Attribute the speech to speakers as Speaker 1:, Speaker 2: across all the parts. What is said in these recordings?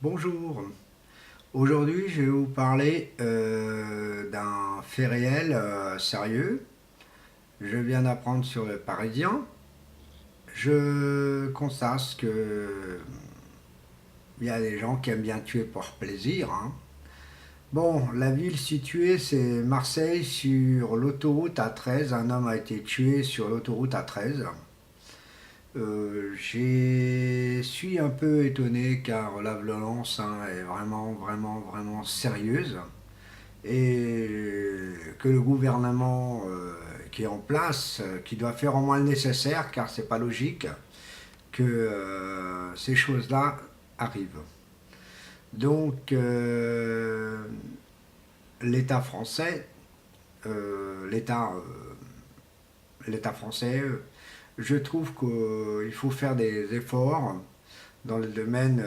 Speaker 1: Bonjour, aujourd'hui je vais vous parler d'un fait réel sérieux. Je viens d'apprendre sur le Parisien. Je constate que il y a des gens qui aiment bien tuer pour plaisir, hein. Bon, la ville située c'est Marseille sur l'autoroute A13. Un homme a été tué sur l'autoroute A13. Je suis un peu étonné car la violence est vraiment sérieuse et que le gouvernement qui est en place, qui doit faire au moins le nécessaire car c'est pas logique que ces choses-là arrivent. Donc l'État français, euh, l'État l'État français, je trouve qu'il faut faire des efforts dans le domaine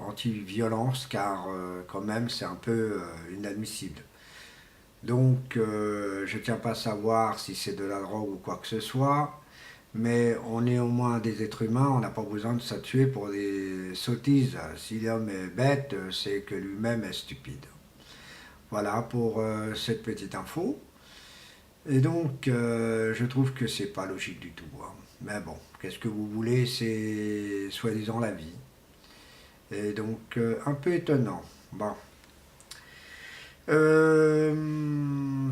Speaker 1: anti-violence car quand même c'est un peu inadmissible. Donc je ne tiens pas à savoir si c'est de la drogue ou quoi que ce soit, mais on est au moins des êtres humains, on n'a pas besoin de se tuer pour des sottises. Si l'homme est bête, c'est que lui-même est stupide. Voilà pour cette petite info. Et donc, je trouve que c'est pas logique du tout, hein. Mais bon, qu'est-ce que vous voulez, c'est soi-disant la vie. Et donc, un peu étonnant. Bon.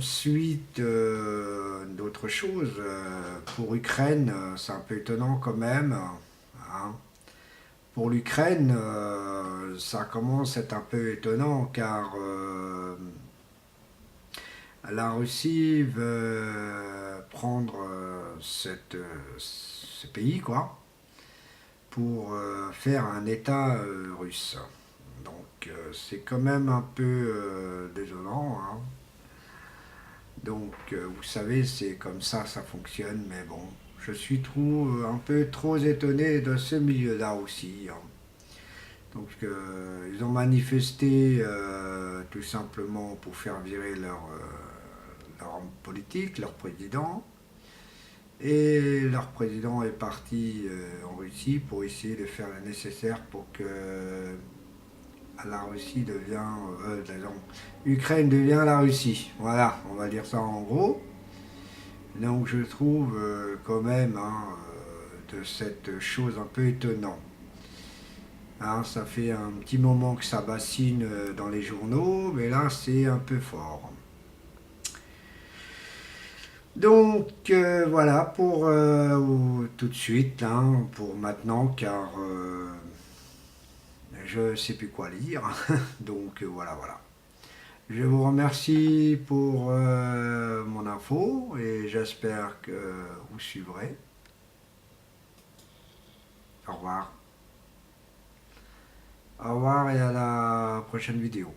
Speaker 1: Suite d'autres choses, pour Ukraine, c'est un peu étonnant quand même, hein. Pour l'Ukraine, ça commence à être un peu étonnant car la Russie veut prendre ce pays, quoi, pour faire un État russe. Donc c'est quand même un peu désolant, hein. Donc vous savez, c'est comme ça fonctionne, mais bon, je suis un peu trop étonné de ce milieu-là aussi, hein. Donc ils ont manifesté tout simplement pour faire virer leur homme politique, leur président. Et leur président est parti en Russie pour essayer de faire le nécessaire pour que la Russie devient, Ukraine devient la Russie. Voilà, on va dire ça en gros. Donc je trouve quand même, hein, de cette chose un peu étonnante. Hein, ça fait un petit moment que ça bassine dans les journaux, mais là c'est un peu fort. Donc voilà pour tout de suite, hein, pour maintenant, car je ne sais plus quoi lire. Donc voilà. Je vous remercie pour mon info et j'espère que vous suivrez. Au revoir. Au revoir et à la prochaine vidéo.